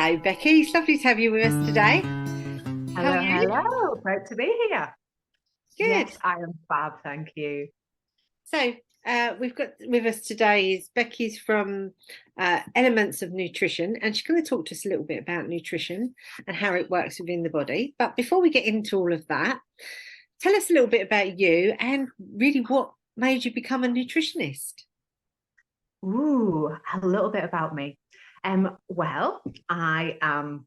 Hello, Becky. It's lovely to have you with us today. How are Hello, you? hello. Great to be here. Good. Yes, I am fab, thank you. So, we've got with us today is Becky's from Elements of Nutrition, and she's going to talk to us a little bit about nutrition and how it works within the body. But before we get into all of that, tell us a little bit about you and really what made you become a nutritionist. Ooh, a little bit about me. Well, I am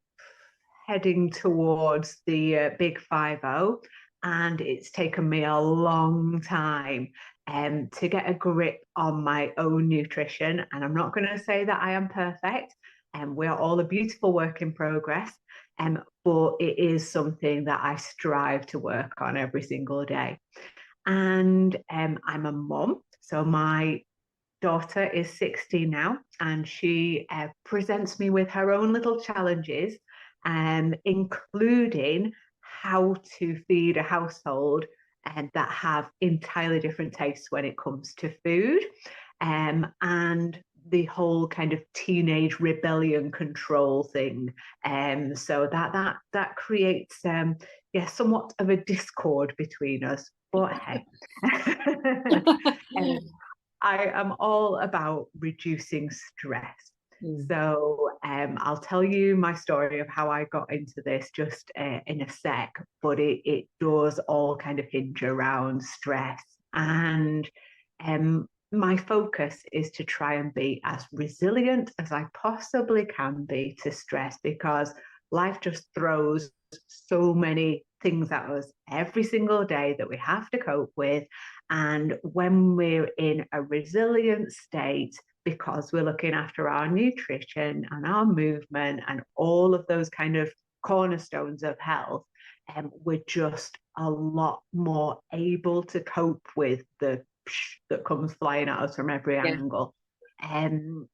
heading towards the big 50, and it's taken me a long time to get a grip on my own nutrition. And I'm not going to say that I am perfect, and we are all a beautiful work in progress. But it is something that I strive to work on every single day. And I'm a mum, so my daughter is 16 now, and she presents me with her own little challenges, including how to feed a household and that have entirely different tastes when it comes to food, and the whole kind of teenage rebellion control thing. So that creates yeah, somewhat of a discord between us. But hey, um, I am all about reducing stress. Mm. So I'll tell you my story of how I got into this just in a sec, but it does all kind of hinge around stress. And my focus is to try and be as resilient as I possibly can be to stress, because life just throws so many things at us every single day that we have to cope with. And when we're in a resilient state, because we're looking after our nutrition and our movement and all of those kind of cornerstones of health, we're just a lot more able to cope with the that comes flying at us from every Yeah. angle. Um,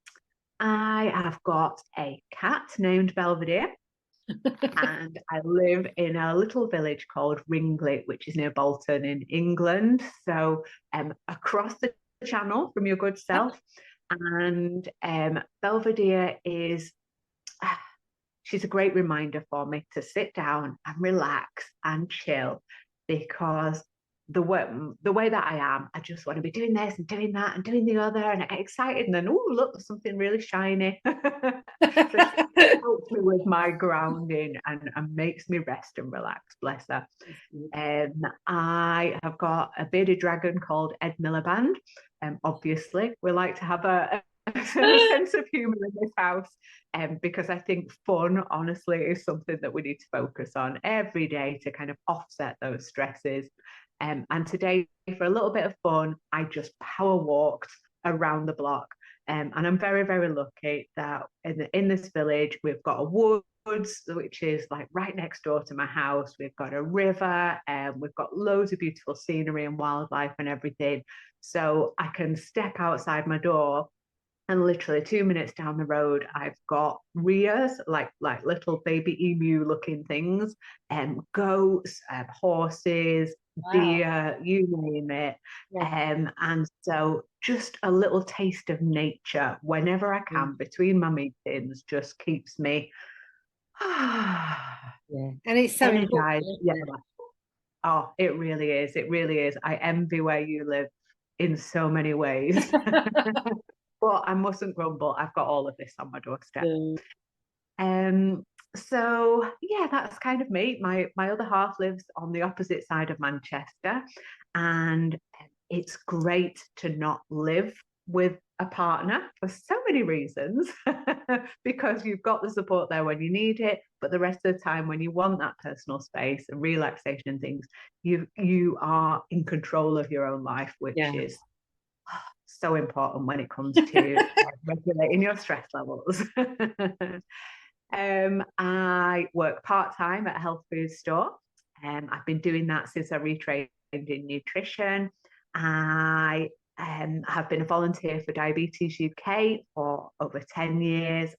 I have got a cat named Belvedere, and I live in a little village called Ringley, which is near Bolton in England. So across the channel from your good self. And Belvedere is, she's a great reminder for me to sit down and relax and chill, because the way that I am, I just want to be doing this and doing that and doing the other, and I get excited, and then oh look, there's something really shiny. So she helps me with my grounding and makes me rest and relax. Bless her. I have got a bearded dragon called Ed Miliband. Obviously, we like to have a sense of humour in this house, because I think fun, honestly, is something that we need to focus on every day to kind of offset those stresses. And today, for a little bit of fun, I just power walked around the block. And I'm very, very lucky that in this village, we've got a woods, which is like right next door to my house. We've got a river, and we've got loads of beautiful scenery and wildlife and everything. So I can step outside my door, and literally 2 minutes down the road, I've got rheas, like little baby emu looking things, and goats, horses, Wow. deer, you name it. Yeah. And so just a little taste of nature whenever I Yeah. can between my meetings just keeps me Yeah. And it's so important, energized. Yeah. isn't it? Oh, it really is. It really is. I envy where you live in so many ways. But I mustn't grumble. I've got all of this on my doorstep. Mm. Um, so yeah, that's kind of me. My other half lives on the opposite side of Manchester, and it's great to not live with a partner for so many reasons, because you've got the support there when you need it, but the rest of the time when you want that personal space and relaxation and things, you are in control of your own life, which Yeah. is so important when it comes to regulating your stress levels. I work part time at a health food store. I've been doing that since I retrained in nutrition. I have been a volunteer for Diabetes UK for over 10 years.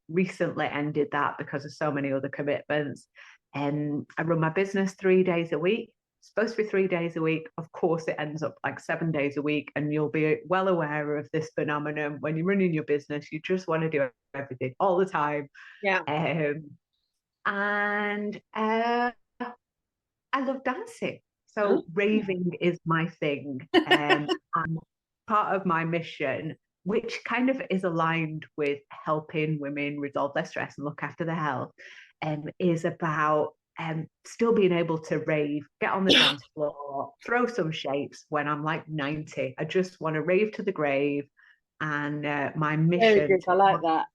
Recently ended that because of so many other commitments. I run my business 3 days a week. supposed to be 3 days a week. Of course, it ends up like 7 days a week, and you'll be well aware of this phenomenon. When you're running your business, you just want to do everything all the time. Yeah. And I love dancing. Oh. So raving is my thing. And part of my mission, which kind of is aligned with helping women resolve their stress and look after their health, is about still being able to rave, get on the dance floor, throw some shapes when I'm like 90. I just want to rave to the grave. And my Very mission good. I like that.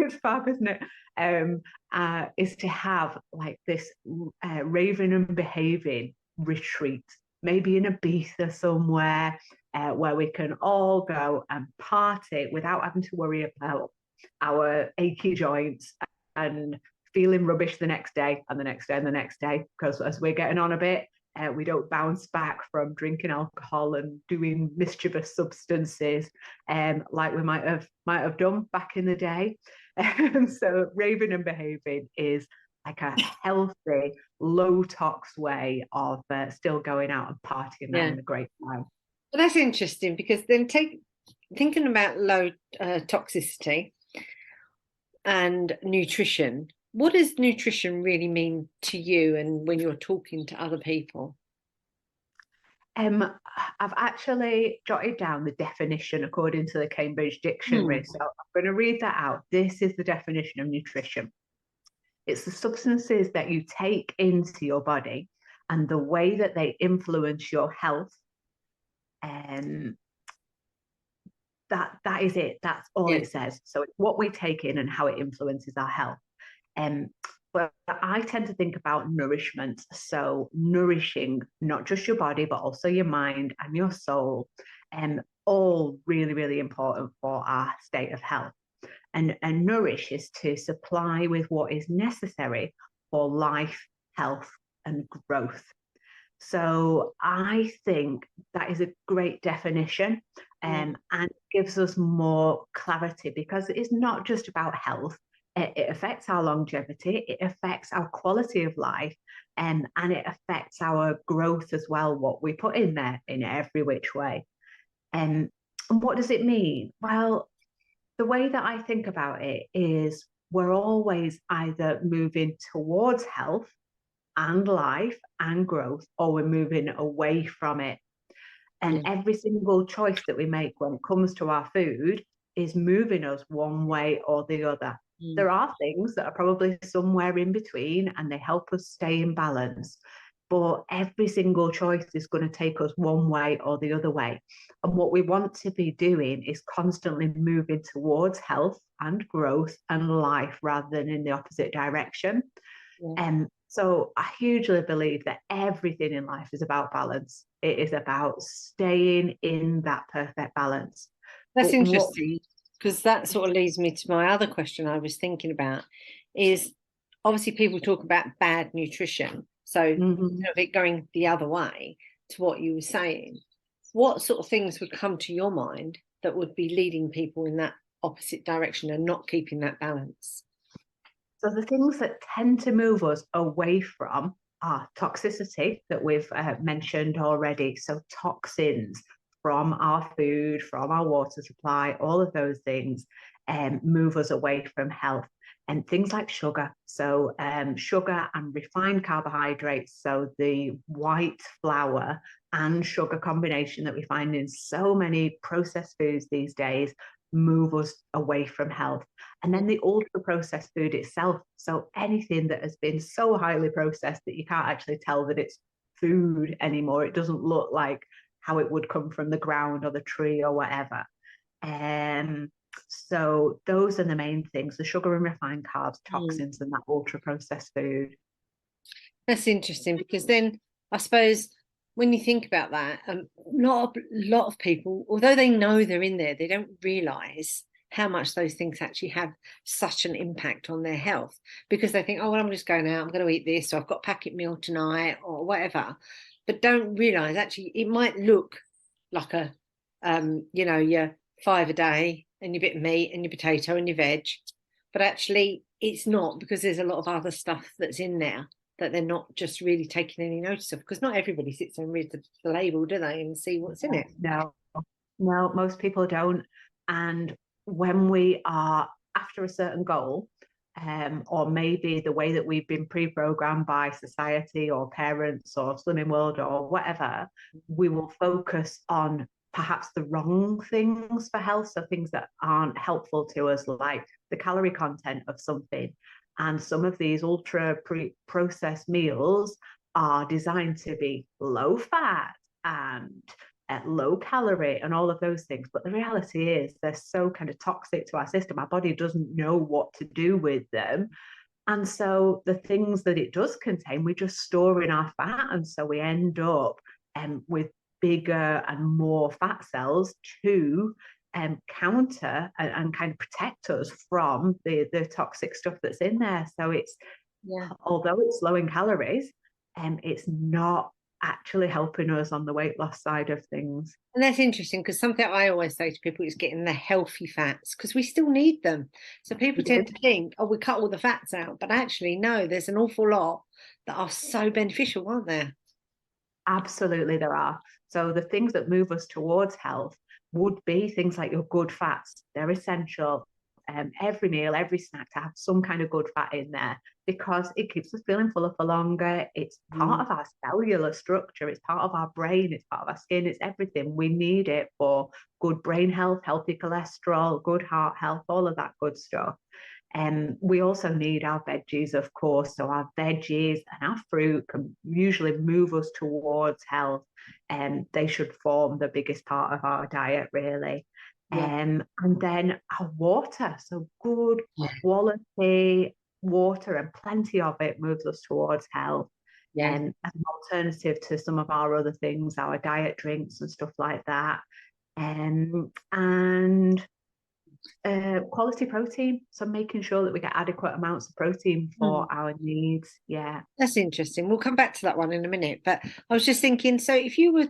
it's fab, isn't it? Is to have like this raving and behaving retreat, maybe in Ibiza somewhere, where we can all go and party without having to worry about our achy joints and feeling rubbish the next day and the next day and the next day. Because as we're getting on a bit, we don't bounce back from drinking alcohol and doing mischievous substances like we might have done back in the day. So raving and behaving is like a healthy, low tox way of still going out and partying and having a great time. Well, that's interesting, because then thinking about low toxicity and nutrition, what does nutrition really mean to you, and when you're talking to other people? I've actually jotted down the definition according to the Cambridge Dictionary. So I'm going to read that out. This is the definition of nutrition. It's the substances that you take into your body and the way that they influence your health. That is it. That's all it says. So it's what we take in and how it influences our health. But I tend to think about nourishment. So nourishing not just your body, but also your mind and your soul, all really, really important for our state of health. And nourish is to supply with what is necessary for life, health, and growth. So I think that is a great definition, and gives us more clarity, because it is not just about health. It affects our longevity, it affects our quality of life, and it affects our growth as well, what we put in there in every which way. And what does it mean? Well, the way that I think about it is we're always either moving towards health and life and growth, or we're moving away from it. And every single choice that we make when it comes to our food is moving us one way or the other. There are things that are probably somewhere in between, and they help us stay in balance. But every single choice is going to take us one way or the other way. And what we want to be doing is constantly moving towards health and growth and life, rather than in the opposite direction. So I hugely believe that everything in life is about balance. It is about staying in that perfect balance. That's interesting, because that sort of leads me to my other question I was thinking about, is obviously people talk about bad nutrition. So instead of it going the other way to what you were saying, what sort of things would come to your mind that would be leading people in that opposite direction and not keeping that balance? So the things that tend to move us away from are toxicity that we've mentioned already. So toxins from our food, from our water supply, all of those things move us away from health. And things like sugar. So sugar and refined carbohydrates. So the white flour and sugar combination that we find in so many processed foods these days move us away from health. And then the ultra processed food itself, so anything that has been so highly processed that you can't actually tell that it's food anymore. It doesn't look like how it would come from the ground or the tree or whatever. So those are the main things: the sugar and refined carbs, toxins, and that ultra processed food. That's interesting, because then I suppose when you think about that, a lot of people, although they know they're in there, they don't realise how much those things actually have such an impact on their health, because they think, oh, well, I'm just going out, I'm going to eat this, or I've got a packet meal tonight, or whatever, but don't realise actually it might look like a, your 5 a day and your bit of meat and your potato and your veg, but actually it's not, because there's a lot of other stuff that's in there that they're not just really taking any notice of, because not everybody sits and reads the label, do they, and see what's in it. No, no, most people don't. And when we are after a certain goal, or maybe the way that we've been pre-programmed by society or parents or Slimming World or whatever, we will focus on perhaps the wrong things for health, so things that aren't helpful to us, like the calorie content of something. And some of these ultra processed meals are designed to be low fat and at low calorie and all of those things. But the reality is they're so kind of toxic to our system. Our body doesn't know what to do with them. And so the things that it does contain, we just store in our fat. And so we end up with bigger and more fat cells to counter and kind of protect us from the toxic stuff that's in there. So it's, although it's low in calories, it's not actually helping us on the weight loss side of things. And that's interesting, because something I always say to people is getting the healthy fats, because we still need them. So people tend to think, oh, we cut all the fats out, but actually no, there's an awful lot that are so beneficial, aren't there? Absolutely, there are. So the things that move us towards health would be things like your good fats. They're essential. Every meal, every snack, to have some kind of good fat in there, because it keeps us feeling fuller for longer. It's part of our cellular structure. It's part of our brain. It's part of our skin. It's everything. We need it for good brain health, healthy cholesterol, good heart health, all of that good stuff. We also need our veggies, of course. So our veggies and our fruit can usually move us towards health, and they should form the biggest part of our diet, really. And then our water. So good quality water, and plenty of it, moves us towards health. As an alternative to some of our other things, our diet drinks and stuff like that. And quality protein, so making sure that we get adequate amounts of protein for our needs. That's interesting. We'll come back to that one in a minute, but I was just thinking, so if you were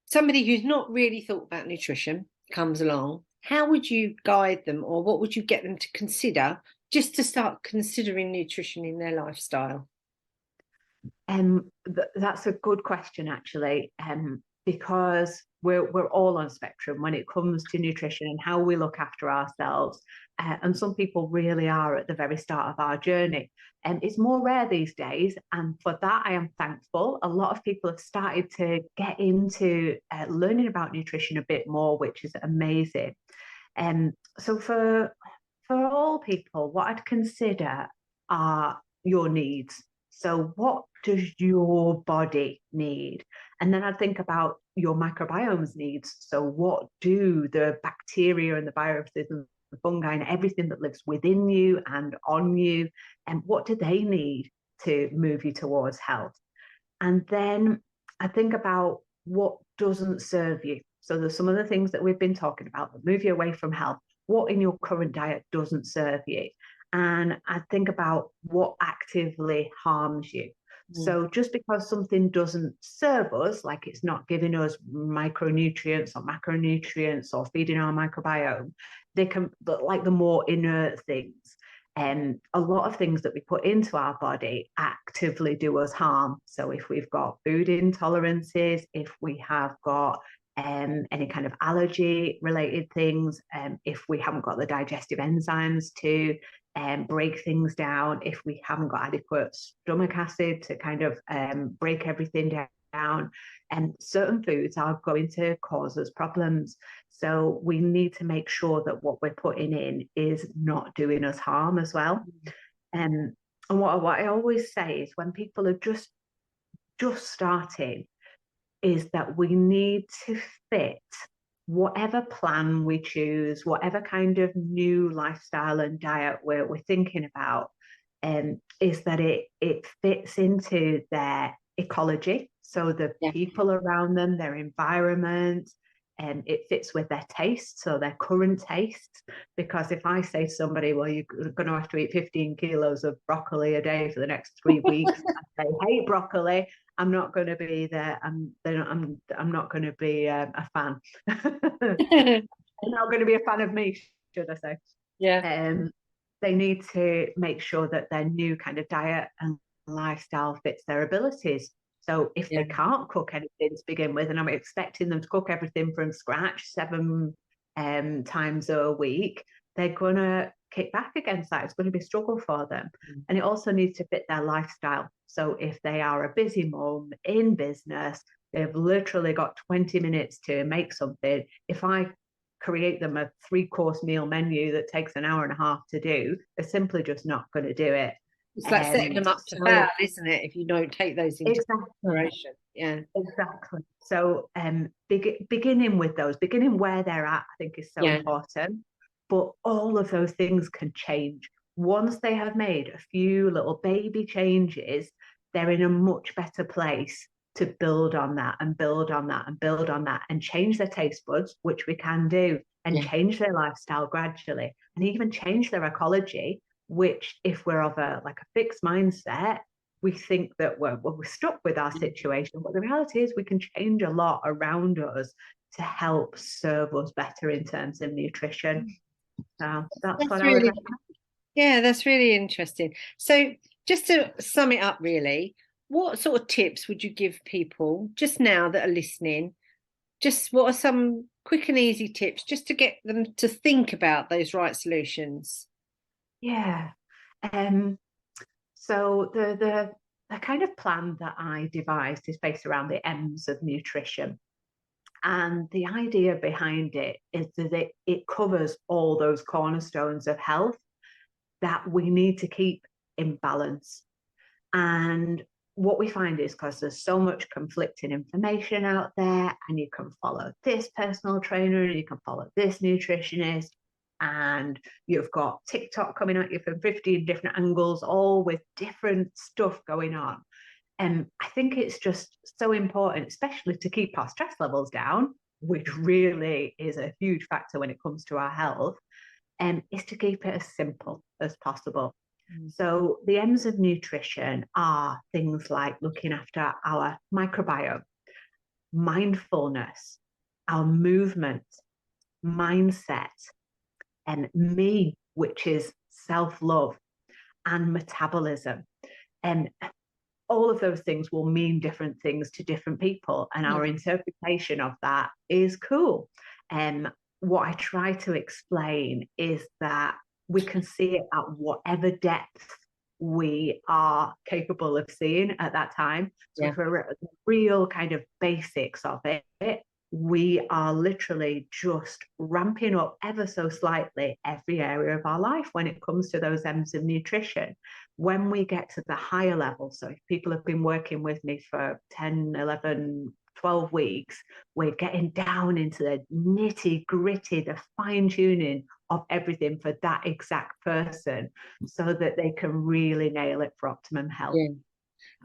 somebody who's not really thought about nutrition comes along, how would you guide them, or what would you get them to consider just to start considering nutrition in their lifestyle? That's a good question, actually, because we're all on spectrum when it comes to nutrition and how we look after ourselves. And some people really are at the very start of our journey. And it's more rare these days. And for that, I am thankful. A lot of people have started to get into learning about nutrition a bit more, which is amazing. So for all people, what I'd consider are your needs. So what does your body need? And then I'd think about your microbiome's needs. So what do the bacteria and the viruses and the fungi and everything that lives within you and on you, and what do they need to move you towards health? And then I think about what doesn't serve you. So there's some of the things that we've been talking about that move you away from health. What in your current diet doesn't serve you? And I think about what actively harms you. So just because something doesn't serve us, like it's not giving us micronutrients or macronutrients or feeding our microbiome, they can, but like the more inert things, and a lot of things that we put into our body actively do us harm. So if we've got food intolerances, if we have got any kind of allergy related things, if we haven't got the digestive enzymes to break things down, if we haven't got adequate stomach acid to kind of break everything down, and certain foods are going to cause us problems. So we need to make sure that what we're putting in is not doing us harm as well. And what I always say is, when people are just starting, is that we need to fit whatever plan we choose, whatever kind of new lifestyle and diet we're thinking about, is that it fits into their ecology. So the people around them, their environment, and it fits with their tastes, so their current tastes. Because if I say to somebody, well, you're going to have to eat 15 kilos of broccoli a day for the next 3 weeks, and they hate broccoli, I'm not going to be there. I'm not going to be a fan. They're not going to be a fan of me, should I say? They need to make sure that their new kind of diet and lifestyle fits their abilities. So if Yeah. they can't cook anything to begin with, and I'm expecting them to cook everything from scratch 7 times a week, they're gonna kick back against that. It's going to be a struggle for them. And it also needs to fit their lifestyle. So if they are a busy mom in business, they've literally got 20 minutes to make something. If I create them a 3-course meal menu that takes an hour and a half to do, they're simply just not going to do it. It's like setting them up to fail, isn't it? If you don't take those into consideration. Yeah. Exactly. So beginning with those, beginning where they're at, I think is so important. But all of those things can change. Once they have made a few little baby changes, they're in a much better place to build on that and build on that and build on that and change their taste buds, which we can do, and change their lifestyle gradually, and even change their ecology, which if we're of a fixed mindset, we think that we're stuck with our situation. But the reality is we can change a lot around us to help serve us better in terms of nutrition. So that's what I would recommend. Yeah, that's really interesting. So just to sum it up, really, what sort of tips would you give people just now that are listening? Just what are some quick and easy tips just to get them to think about those right solutions? Yeah. So the kind of plan that I devised is based around the M's of nutrition. And the idea behind it is that it covers all those cornerstones of health that we need to keep in balance. And what we find is because there's so much conflicting information out there, and you can follow this personal trainer, and you can follow this nutritionist, and you've got TikTok coming at you from 15 different angles, all with different stuff going on. And I think it's just so important, especially to keep our stress levels down, which really is a huge factor when it comes to our health, is to keep it as simple as possible. So the M's of nutrition are things like looking after our microbiome, mindfulness, our movement, mindset, and me, which is self-love, and metabolism. And all of those things will mean different things to different people, and our interpretation of that is cool. And what I try to explain is that we can see it at whatever depth we are capable of seeing at that time. So for real kind of basics of it, we are literally just ramping up ever so slightly every area of our life when it comes to those M's of nutrition. When we get to the higher level, so if people have been working with me for 10, 11, 12 weeks, we're getting down into the nitty gritty, the fine tuning of everything for that exact person so that they can really nail it for optimum health. Yeah.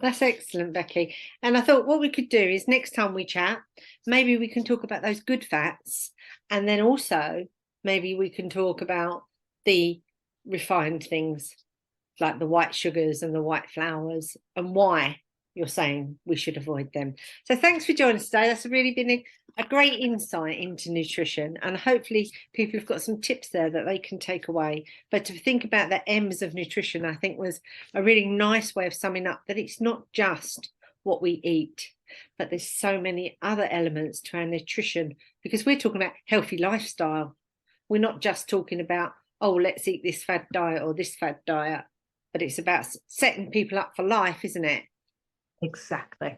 That's excellent, Beccy. And I thought what we could do is next time we chat, maybe we can talk about those good fats, and then also maybe we can talk about the refined things like the white sugars and the white flours and why you're saying we should avoid them. So thanks for joining us today. That's really been a great insight into nutrition, and hopefully people have got some tips there that they can take away. But to think about the M's of nutrition, I think was a really nice way of summing up that it's not just what we eat, but there's so many other elements to our nutrition, because we're talking about healthy lifestyle. We're not just talking about, oh, let's eat this fad diet or this fad diet, but it's about setting people up for life, isn't it? Exactly.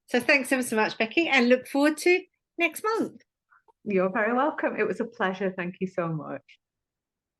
So thanks ever so much, Beccy, and look forward to next month. You're very welcome. It was a pleasure. Thank you so much.